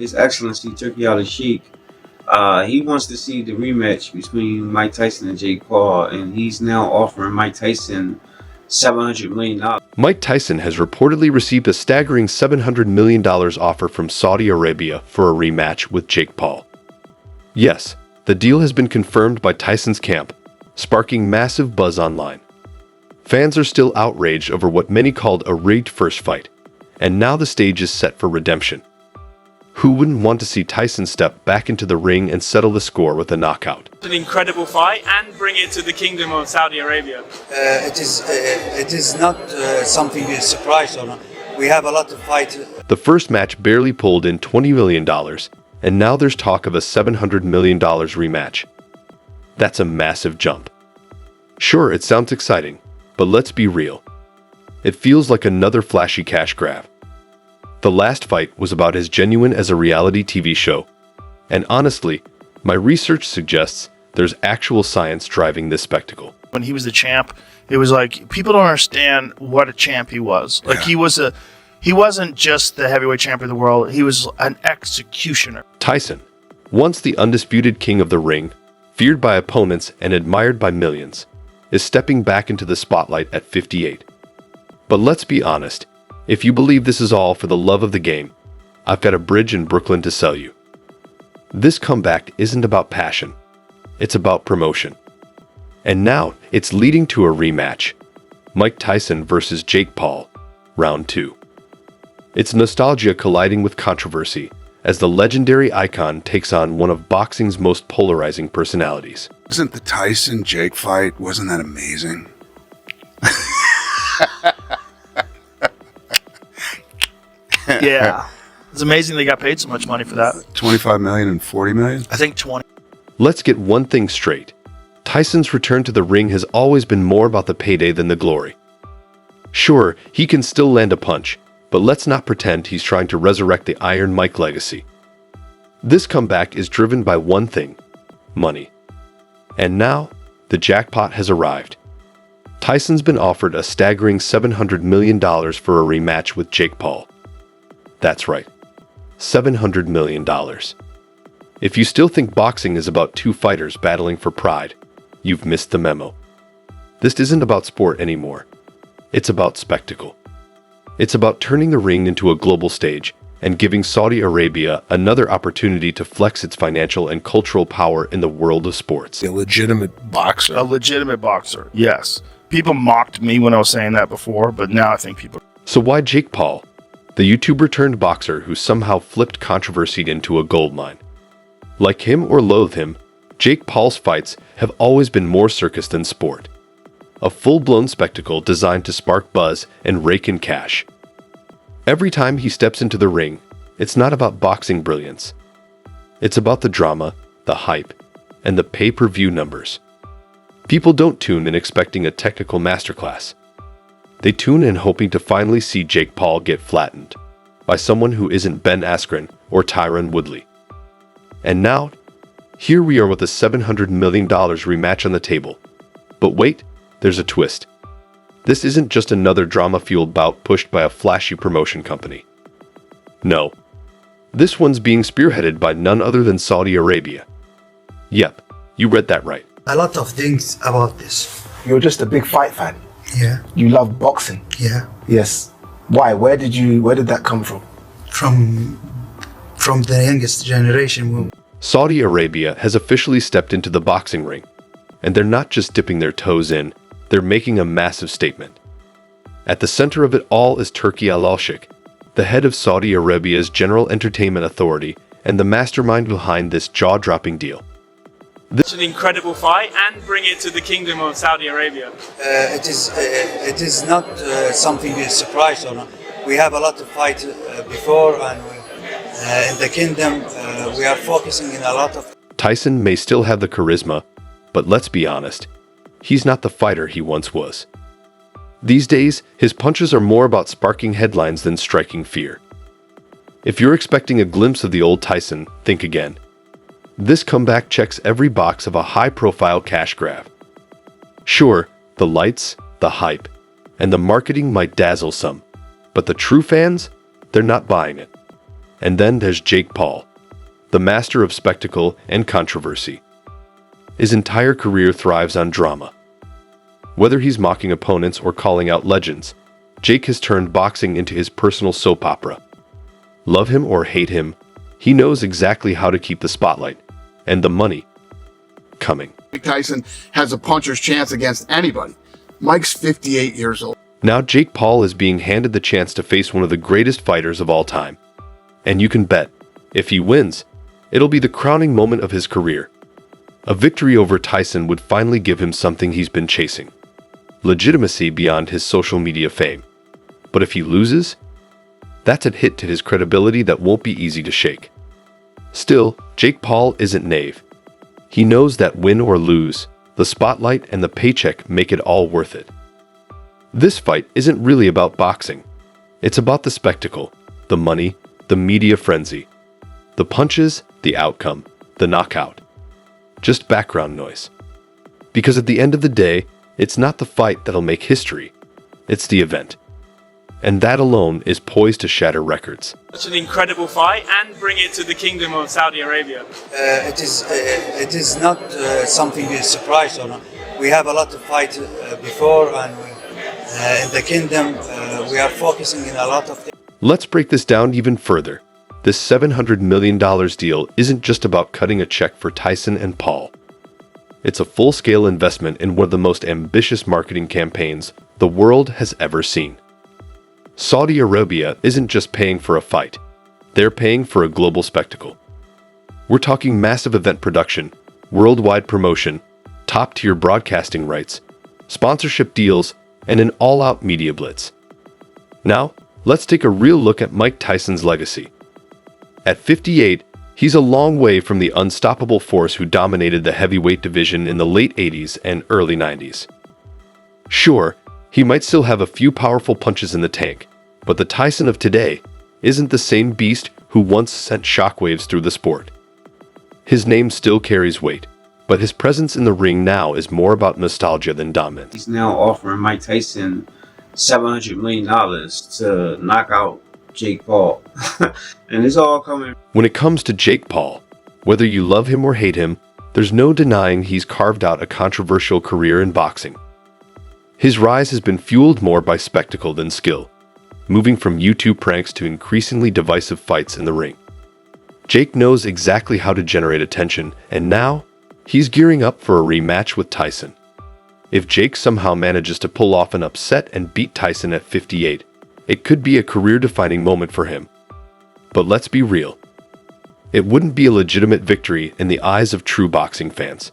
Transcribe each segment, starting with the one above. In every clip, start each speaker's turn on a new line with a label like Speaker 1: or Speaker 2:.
Speaker 1: His Excellency Turkey Al-Sheikh, he wants to see the rematch between Mike Tyson and Jake Paul, and he's now offering Mike Tyson $700 million.
Speaker 2: Mike Tyson has reportedly received a staggering $700 million offer from Saudi Arabia for a rematch with Jake Paul. Yes, the deal has been confirmed by Tyson's camp, sparking massive buzz online. Fans are still outraged over what many called a rigged first fight, and now the stage is set for redemption. Who wouldn't want to see Tyson step back into the ring and settle the score with a knockout?
Speaker 3: An incredible fight and bring it to the Kingdom of Saudi Arabia.
Speaker 4: It is not something to surprise on. We have a lot to fight.
Speaker 2: The first match barely pulled in $20 million, and now there's talk of a $700 million rematch. That's a massive jump. Sure, it sounds exciting, but let's be real. It feels like another flashy cash grab. The last fight was about as genuine as a reality TV show, and honestly, my research suggests there's actual science driving this spectacle.
Speaker 5: When he was the champ, it was like people don't understand what a champ he was. Like he wasn't just the heavyweight champion of the world, he was an executioner.
Speaker 2: Tyson, once the undisputed king of the ring, feared by opponents and admired by millions, is stepping back into the spotlight at 58. But let's be honest, if you believe this is all for the love of the game, I've got a bridge in Brooklyn to sell you. This comeback isn't about passion, it's about promotion. And now it's leading to a rematch. Mike Tyson versus Jake Paul, round 2. It's nostalgia colliding with controversy as the legendary icon takes on one of boxing's most polarizing personalities.
Speaker 6: Wasn't the Tyson-Jake fight, wasn't that amazing?
Speaker 5: Yeah. It's amazing they got paid so much money for that.
Speaker 6: 25 million and 40 million?
Speaker 5: I think 20.
Speaker 2: Let's get one thing straight. Tyson's return to the ring has always been more about the payday than the glory. Sure, he can still land a punch, but let's not pretend he's trying to resurrect the Iron Mike legacy. This comeback is driven by one thing: money. And now, the jackpot has arrived. Tyson's been offered a staggering $700 million for a rematch with Jake Paul. That's right, $700 million. If you still think boxing is about two fighters battling for pride, you've missed the memo. This isn't about sport anymore. It's about spectacle. It's about turning the ring into a global stage and giving Saudi Arabia another opportunity to flex its financial and cultural power in the world of sports.
Speaker 6: A legitimate boxer.
Speaker 5: A legitimate boxer, yes. People mocked me when I was saying that before, but now I think people...
Speaker 2: So why Jake Paul, the YouTuber-turned-boxer who somehow flipped controversy into a goldmine? Like him or loathe him, Jake Paul's fights have always been more circus than sport. A full-blown spectacle designed to spark buzz and rake in cash. Every time he steps into the ring, it's not about boxing brilliance. It's about the drama, the hype, and the pay-per-view numbers. People don't tune in expecting a technical masterclass. They tune in hoping to finally see Jake Paul get flattened by someone who isn't Ben Askren or Tyron Woodley. And now, here we are with a $700 million rematch on the table. But wait, there's a twist. This isn't just another drama-fueled bout pushed by a flashy promotion company. No, this one's being spearheaded by none other than Saudi Arabia. Yep, you read that right.
Speaker 4: A lot of things about this.
Speaker 7: You're just a big fight fan.
Speaker 4: Yeah.
Speaker 7: You love boxing.
Speaker 4: Yeah.
Speaker 7: Yes. Why? Where did that come from?
Speaker 4: From the youngest generation.
Speaker 2: Saudi Arabia has officially stepped into the boxing ring, and they're not just dipping their toes in, they're making a massive statement. At the center of it all is Turkey Al-Sheikh, the head of Saudi Arabia's General Entertainment Authority and the mastermind behind this jaw-dropping deal.
Speaker 3: It's an incredible fight and bring it to the Kingdom of Saudi Arabia.
Speaker 4: It is not something to surprise on. We have a lot to fight before, and in the kingdom we are focusing in a lot of...
Speaker 2: Tyson may still have the charisma, but let's be honest, he's not the fighter he once was. These days, his punches are more about sparking headlines than striking fear. If you're expecting a glimpse of the old Tyson, think again. This comeback checks every box of a high-profile cash grab. Sure, the lights, the hype, and the marketing might dazzle some, but the true fans, they're not buying it. And then there's Jake Paul, the master of spectacle and controversy. His entire career thrives on drama. Whether he's mocking opponents or calling out legends, Jake has turned boxing into his personal soap opera. Love him or hate him, he knows exactly how to keep the spotlight and the money coming.
Speaker 8: Mike Tyson has a puncher's chance against anybody. Mike's 58 years old.
Speaker 2: Now Jake Paul is being handed the chance to face one of the greatest fighters of all time. And you can bet, if he wins, it'll be the crowning moment of his career. A victory over Tyson would finally give him something he's been chasing: legitimacy beyond his social media fame. But if he loses, that's a hit to his credibility that won't be easy to shake. Still, Jake Paul isn't naive. He knows that win or lose, the spotlight and the paycheck make it all worth it. This fight isn't really about boxing. It's about the spectacle, the money, the media frenzy, the punches, the outcome, the knockout. Just background noise. Because at the end of the day, it's not the fight that'll make history. It's the event. And that alone is poised to shatter records.
Speaker 3: Such an incredible fight and bring it to the Kingdom of Saudi Arabia.
Speaker 4: It is not something to surprise on. We have a lot of fight before, and in the kingdom we are focusing in a lot of things.
Speaker 2: Let's break this down even further. This $700 million deal isn't just about cutting a check for Tyson and Paul. It's a full-scale investment in one of the most ambitious marketing campaigns the world has ever seen. Saudi Arabia isn't just paying for a fight. They're paying for a global spectacle. We're talking massive event production, worldwide promotion, top-tier broadcasting rights, sponsorship deals, and an all-out media blitz. Now, let's take a real look at Mike Tyson's legacy. At 58, he's a long way from the unstoppable force who dominated the heavyweight division in the late 80s and early 90s. Sure, he might still have a few powerful punches in the tank, but the Tyson of today isn't the same beast who once sent shockwaves through the sport. His name still carries weight, but his presence in the ring now is more about nostalgia than dominance.
Speaker 1: He's now offering Mike Tyson $700 million to knock out Jake Paul. And it's all coming.
Speaker 2: When it comes to Jake Paul, whether you love him or hate him, there's no denying he's carved out a controversial career in boxing. His rise has been fueled more by spectacle than skill, moving from YouTube pranks to increasingly divisive fights in the ring. Jake knows exactly how to generate attention, and now he's gearing up for a rematch with Tyson. If Jake somehow manages to pull off an upset and beat Tyson at 58, it could be a career-defining moment for him. But let's be real. It wouldn't be a legitimate victory in the eyes of true boxing fans.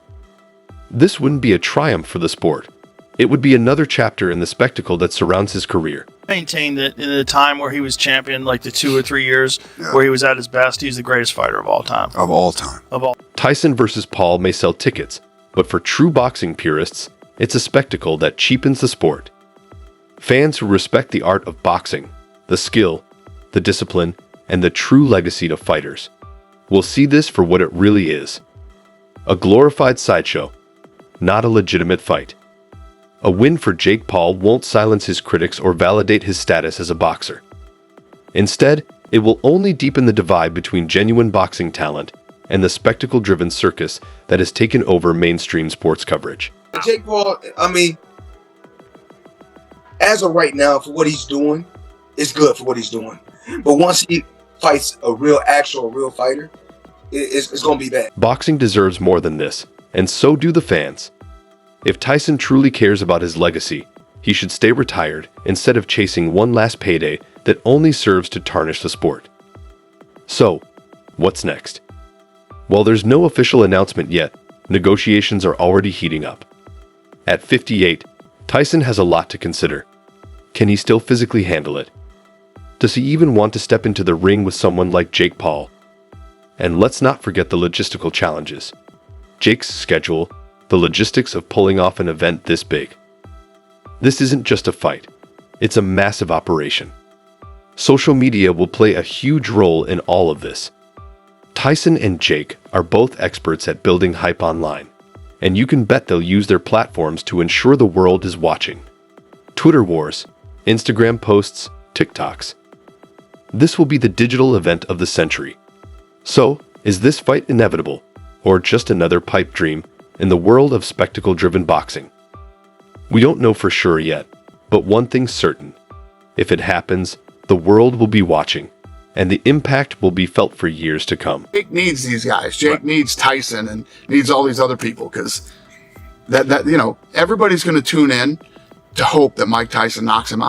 Speaker 2: This wouldn't be a triumph for the sport. It would be another chapter in the spectacle that surrounds his career.
Speaker 5: Maintained that in the time where he was champion, like the 2 or 3 years where he was at his best, he's the greatest fighter of all time.
Speaker 6: Of all time.
Speaker 5: Of all.
Speaker 2: Tyson versus Paul may sell tickets, but for true boxing purists, it's a spectacle that cheapens the sport. Fans who respect the art of boxing, the skill, the discipline, and the true legacy to fighters will see this for what it really is: a glorified sideshow, not a legitimate fight. A win for Jake Paul won't silence his critics or validate his status as a boxer. Instead, it will only deepen the divide between genuine boxing talent and the spectacle-driven circus that has taken over mainstream sports coverage.
Speaker 8: Jake Paul, I mean, as of right now, for what he's doing, it's good for what he's doing. But once he fights a real fighter, it's going to be bad.
Speaker 2: Boxing deserves more than this, and so do the fans. If Tyson truly cares about his legacy, he should stay retired instead of chasing one last payday that only serves to tarnish the sport. So, what's next? While there's no official announcement yet, negotiations are already heating up. At 58, Tyson has a lot to consider. Can he still physically handle it? Does he even want to step into the ring with someone like Jake Paul? And let's not forget the logistical challenges. Jake's schedule, the logistics of pulling off an event this big. This isn't just a fight. It's a massive operation. Social media will play a huge role in all of this. Tyson and Jake are both experts at building hype online, and you can bet they'll use their platforms to ensure the world is watching. Twitter wars, Instagram posts, TikToks. This will be the digital event of the century. So, is this fight inevitable, or just another pipe dream in the world of spectacle-driven boxing? We don't know for sure yet, but one thing's certain. If it happens, the world will be watching, and the impact will be felt for years to come.
Speaker 6: Jake needs these guys. Jake needs Tyson and needs all these other people because that everybody's going to tune in to hope that Mike Tyson knocks him out.